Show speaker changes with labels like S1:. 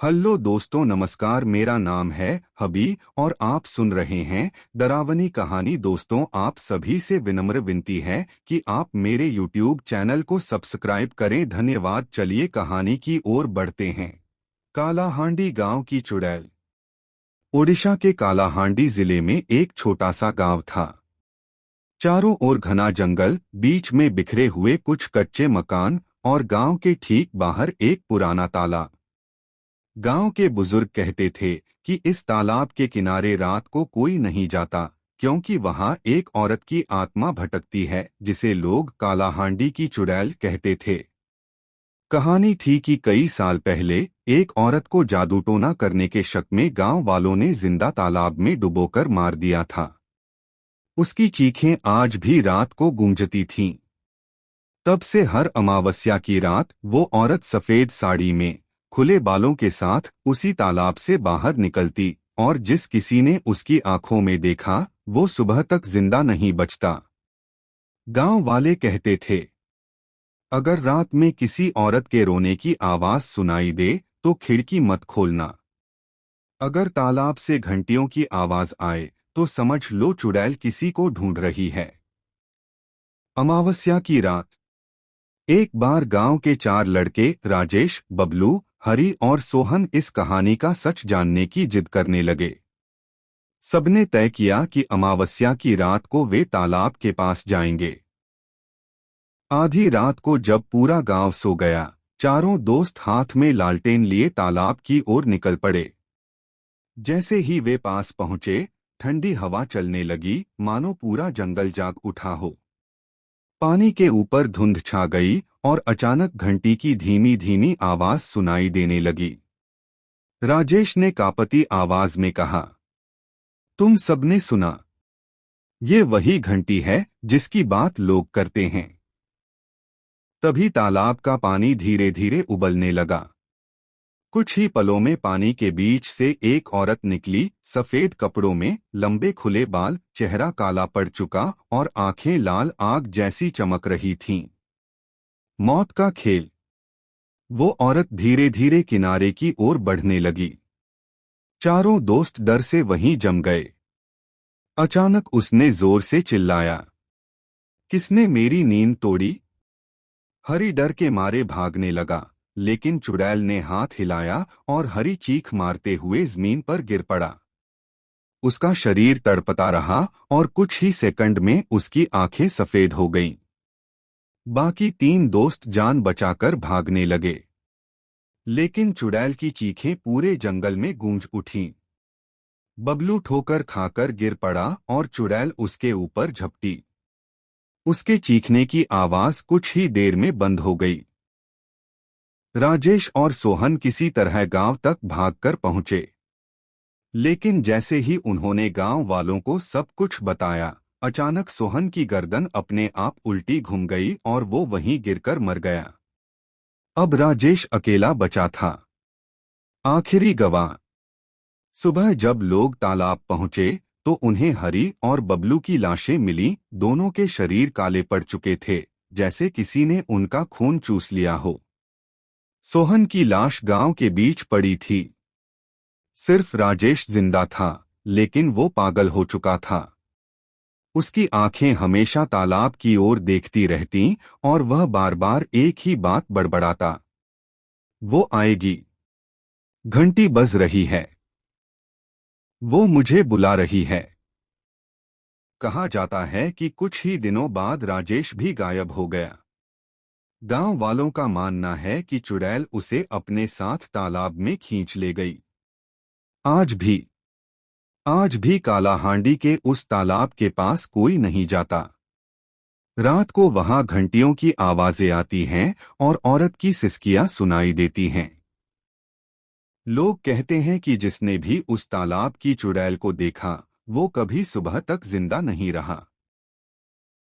S1: Hello दोस्तों, नमस्कार। मेरा नाम है हबी और आप सुन रहे हैं डरावनी कहानी। दोस्तों, आप सभी से विनम्र विनती है कि आप मेरे यूट्यूब चैनल को सब्सक्राइब करें। धन्यवाद। चलिए कहानी की ओर बढ़ते हैं। कालाहांडी गांव की चुड़ैल। ओडिशा के कालाहांडी जिले में एक छोटा सा गांव था। चारों ओर घना जंगल, बीच में बिखरे हुए कुछ कच्चे मकान और गांव के ठीक बाहर एक पुराना तालाब। गांव के बुजुर्ग कहते थे कि इस तालाब के किनारे रात को कोई नहीं जाता, क्योंकि वहां एक औरत की आत्मा भटकती है, जिसे लोग कालाहांडी की चुड़ैल कहते थे। कहानी थी कि कई साल पहले एक औरत को जादूटोना करने के शक में गांव वालों ने जिंदा तालाब में डुबोकर मार दिया था। उसकी चीखें आज भी रात को गूंजती थीं। तब से हर अमावस्या की रात वो औरत सफेद साड़ी में, खुले बालों के साथ उसी तालाब से बाहर निकलती, और जिस किसी ने उसकी आंखों में देखा, वो सुबह तक जिंदा नहीं बचता। गांव वाले कहते थे, अगर रात में किसी औरत के रोने की आवाज सुनाई दे तो खिड़की मत खोलना। अगर तालाब से घंटियों की आवाज आए तो समझ लो चुड़ैल किसी को ढूंढ रही है। अमावस्या की रात एक बार गांव के चार लड़के राजेश, बबलू, हरी और सोहन इस कहानी का सच जानने की जिद करने लगे। सबने तय किया कि अमावस्या की रात को वे तालाब के पास जाएंगे। आधी रात को जब पूरा गांव सो गया, चारों दोस्त हाथ में लालटेन लिए तालाब की ओर निकल पड़े। जैसे ही वे पास पहुंचे, ठंडी हवा चलने लगी, मानो पूरा जंगल जाग उठा हो। पानी के ऊपर धुंध छा गई और अचानक घंटी की धीमी धीमी आवाज सुनाई देने लगी। राजेश ने कांपती आवाज में कहा, तुम सबने सुना? ये वही घंटी है जिसकी बात लोग करते हैं। तभी तालाब का पानी धीरे धीरे उबलने लगा। कुछ ही पलों में पानी के बीच से एक औरत निकली, सफेद कपड़ों में, लंबे खुले बाल, चेहरा काला पड़ चुका और आंखें लाल आग जैसी चमक रही थीं। मौत का खेल। वो औरत धीरे धीरे किनारे की ओर बढ़ने लगी। चारों दोस्त डर से वहीं जम गए। अचानक उसने जोर से चिल्लाया, किसने मेरी नींद तोड़ी? हरी डर के मारे भागने लगा, लेकिन चुड़ैल ने हाथ हिलाया और हरी चीख मारते हुए जमीन पर गिर पड़ा। उसका शरीर तड़पता रहा और कुछ ही सेकंड में उसकी आंखें सफेद हो गईं। बाकी तीन दोस्त जान बचाकर भागने लगे, लेकिन चुड़ैल की चीखें पूरे जंगल में गूंज उठीं। बबलू ठोकर खाकर गिर पड़ा और चुड़ैल उसके ऊपर झपटी। उसके चीखने की आवाज कुछ ही देर में बंद हो गई। राजेश और सोहन किसी तरह गांव तक भागकर पहुंचे, लेकिन जैसे ही उन्होंने गांव वालों को सब कुछ बताया, अचानक सोहन की गर्दन अपने आप उल्टी घूम गई और वो वहीं गिरकर मर गया। अब राजेश अकेला बचा था, आखिरी गवाह। सुबह जब लोग तालाब पहुंचे तो उन्हें हरी और बबलू की लाशें मिली। दोनों के शरीर काले पड़ चुके थे, जैसे किसी ने उनका खून चूस लिया हो। सोहन की लाश गांव के बीच पड़ी थी। सिर्फ राजेश जिंदा था, लेकिन वो पागल हो चुका था। उसकी आंखें हमेशा तालाब की ओर देखती रहतीं और वह बार बार एक ही बात बड़बड़ाता, वो आएगी, घंटी बज रही है, वो मुझे बुला रही है। कहा जाता है कि कुछ ही दिनों बाद राजेश भी गायब हो गया। गांव वालों का मानना है कि चुड़ैल उसे अपने साथ तालाब में खींच ले गई। आज भी कालाहांडी के उस तालाब के पास कोई नहीं जाता। रात को वहां घंटियों की आवाजें आती हैं और औरत की सिसकियां सुनाई देती हैं। लोग कहते हैं कि जिसने भी उस तालाब की चुड़ैल को देखा, वो कभी सुबह तक जिंदा नहीं रहा।